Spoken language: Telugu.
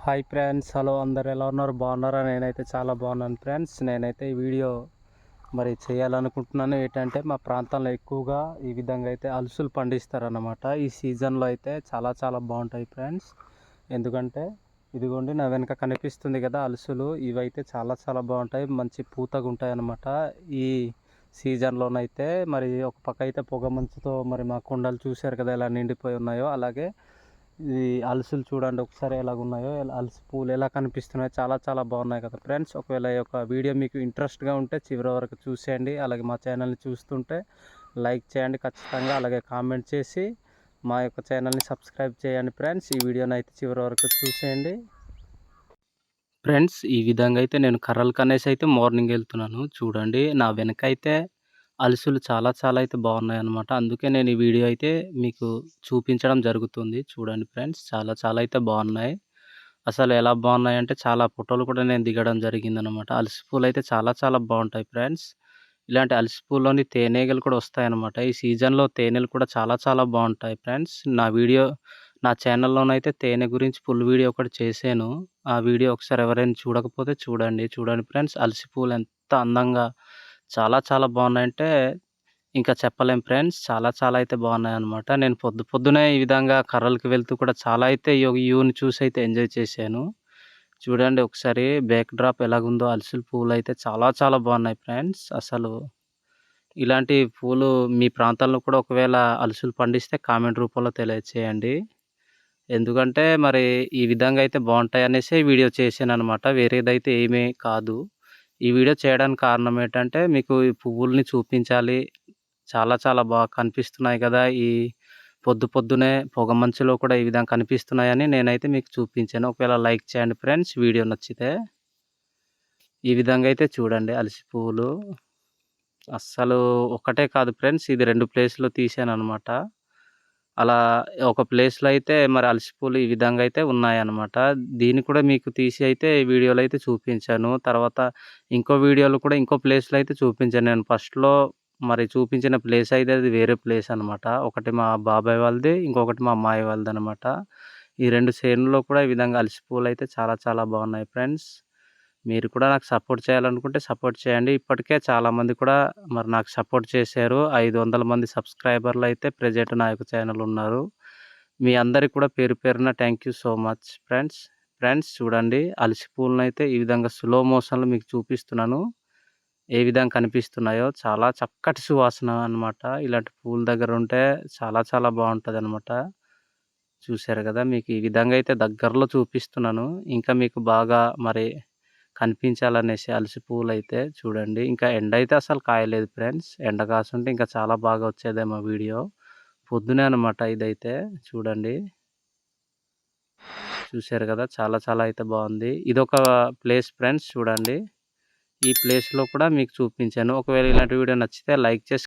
హాయ్ ఫ్రెండ్స్, హలో అందరు ఎలా ఉన్నారు? బాగున్నారా? నేనైతే చాలా బాగున్నాను ఫ్రెండ్స్. నేనైతే ఈ వీడియో చేయాలనుకుంటున్నాను. ఏంటంటే మా ప్రాంతంలో ఎక్కువగా ఈ విధంగా అయితే అలుసులు పండిస్తారన్నమాట. ఈ సీజన్లో అయితే చాలా చాలా బాగుంటాయి ఫ్రెండ్స్. ఎందుకంటే ఇదిగోండి నా వెనక కనిపిస్తుంది కదా అలుసులు, ఇవైతే చాలా చాలా బాగుంటాయి, మంచి పూతగా ఉంటాయి అన్నమాట. ఈ సీజన్లోనైతే ఒక పక్క అయితే పొగ మంచుతో మా కొండలు చూశారు కదా ఎలా నిండిపోయి ఉన్నాయో, అలాగే ఈ అలుసులు చూడండి ఒకసారి ఎలాగున్నాయో, అలసి పూలు ఎలా కనిపిస్తున్నాయో చాలా చాలా బాగున్నాయి కదా ఫ్రెండ్స్. ఒకవేళ ఈ యొక్క వీడియో మీకు ఇంట్రెస్ట్గా ఉంటే చివరి వరకు చూసేయండి. అలాగే మా ఛానల్ని చూస్తుంటే లైక్ చేయండి ఖచ్చితంగా, అలాగే కామెంట్ చేసి మా యొక్క ఛానల్ని సబ్స్క్రైబ్ చేయండి ఫ్రెండ్స్. ఈ వీడియోని అయితే చివరి వరకు చూసేయండి ఫ్రెండ్స్. ఈ విధంగా అయితే నేను కర్రలు కనేసి అయితే మార్నింగ్ వెళ్తున్నాను. చూడండి నా వెనక అయితే అలుసులు చాలా చాలా అయితే బాగున్నాయన్నమాట. అందుకే నేను ఈ వీడియో అయితే మీకు చూపించడం జరుగుతుంది. చూడండి ఫ్రెండ్స్, చాలా చాలా అయితే బాగున్నాయి. అసలు ఎలా బాగున్నాయంటే చాలా ఫోటోలు కూడా నేను దిగడం జరిగిందనమాట. అలసి పూలు అయితే చాలా చాలా బాగుంటాయి ఫ్రెండ్స్. ఇలాంటి అలసి పూల్లోని తేనెగలు కూడా వస్తాయన్నమాట. ఈ సీజన్‌లో తేనెలు కూడా చాలా చాలా బాగుంటాయి ఫ్రెండ్స్. నా ఛానల్‌లోనైతే తేనె గురించి ఫుల్ వీడియో ఒకటి చేశాను. ఆ వీడియో ఒకసారి ఎవరైనా చూడకపోతే చూడండి. చూడండి ఫ్రెండ్స్, అలసి పూలు ఎంత అందంగా చాలా చాలా బాగున్నాయంటే ఇంకా చెప్పలేం ఫ్రెండ్స్. చాలా చాలా అయితే బాగున్నాయన్నమాట. నేను పొద్దున్నే ఈ విధంగా కర్రలకి వెళ్తూ కూడా చాలా అయితే వ్యూని చూసి అయితే ఎంజాయ్ చేశాను. చూడండి ఒకసారి బ్యాక్ డ్రాప్ ఎలాగుందో, అలసల పూలైతే చాలా చాలా బాగున్నాయి ఫ్రెండ్స్. అసలు ఇలాంటి పూలు మీ ప్రాంతాల్లో కూడా ఒకవేళ అలుసులు పండిస్తే కామెంట్ రూపంలో తెలియచేయండి. ఎందుకంటే ఈ విధంగా అయితే బాగుంటాయనేసే వీడియో చేశాననమాట. వేరేదైతే ఏమీ కాదు. ఈ వీడియో చేయడానికి కారణం ఏంటంటే మీకు ఈ పువ్వుల్ని చూపించాలి. చాలా చాలా బాగా కనిపిస్తున్నాయి కదా! ఈ పొద్దున్నే పొగమంచులో కూడా ఈ విధంగా కనిపిస్తున్నాయని నేనైతే మీకు చూపించాను. ఒకవేళ లైక్ చేయండి ఫ్రెండ్స్ వీడియో నచ్చితే. ఈ విధంగా అయితే చూడండి అలసి పువ్వులు. అస్సలు ఒకటే కాదు ఫ్రెండ్స్, ఇది 2 ప్లేస్‌లో తీశాననమాట. అలా ఒక ప్లేస్‌లో అయితే అలసి పూలు ఈ విధంగా అయితే ఉన్నాయన్నమాట. దీన్ని కూడా మీకు తీసి అయితే వీడియోలో అయితే చూపించాను. తర్వాత ఇంకో వీడియోలో కూడా ఇంకో ప్లేస్‌లో అయితే చూపించాను. నేను ఫస్ట్‌లో చూపించిన ప్లేస్ అయితే అది వేరే ప్లేస్ అనమాట. ఒకటి మా బాబాయ్ వాళ్ళది, ఇంకొకటి మా అమ్మాయి వాళ్ళదనమాట. ఈ 2 చేనుల్లో కూడా ఈ విధంగా అలసి పూలైతే చాలా చాలా బాగున్నాయి ఫ్రెండ్స్. మీరు కూడా నాకు సపోర్ట్ చేయాలనుకుంటే సపోర్ట్ చేయండి. ఇప్పటికే చాలామంది కూడా నాకు సపోర్ట్ చేశారు. 500 మంది సబ్స్క్రైబర్లు అయితే ప్రెజెంట్ నా యొక్క ఛానల్ ఉన్నారు. మీ అందరికి కూడా పేరు పేరున thank you so much friends. Friends చూడండి అలసి పూలనైతే ఈ విధంగా స్లో మోషన్‌లో మీకు చూపిస్తున్నాను. ఏ విధంగా కనిపిస్తున్నాయో, చాలా చక్కటి సువాసన అనమాట. ఇలాంటి పూల దగ్గర ఉంటే చాలా చాలా బాగుంటదనమాట. చూశారు కదా! మీకు ఈ విధంగా అయితే దగ్గరలో చూపిస్తున్నాను. ఇంకా మీకు బాగా కనిపించాలనేసి అలసి పువ్వులైతే చూడండి. ఇంకా ఎండ అయితే అసలు కాయలేదు ఫ్రెండ్స్. ఎండ కాసుంటే ఇంకా చాలా బాగా వచ్చేదేమో వీడియో. పొద్దునే అనమాట ఇదైతే చూడండి. చూశారు కదా! చాలా చాలా అయితే బాగుంది. ఇదొక ప్లేస్ ఫ్రెండ్స్ చూడండి. ఈ ప్లేస్‌లో కూడా మీకు చూపించాను. ఒకవేళ ఇలాంటి వీడియో నచ్చితే లైక్ చేసి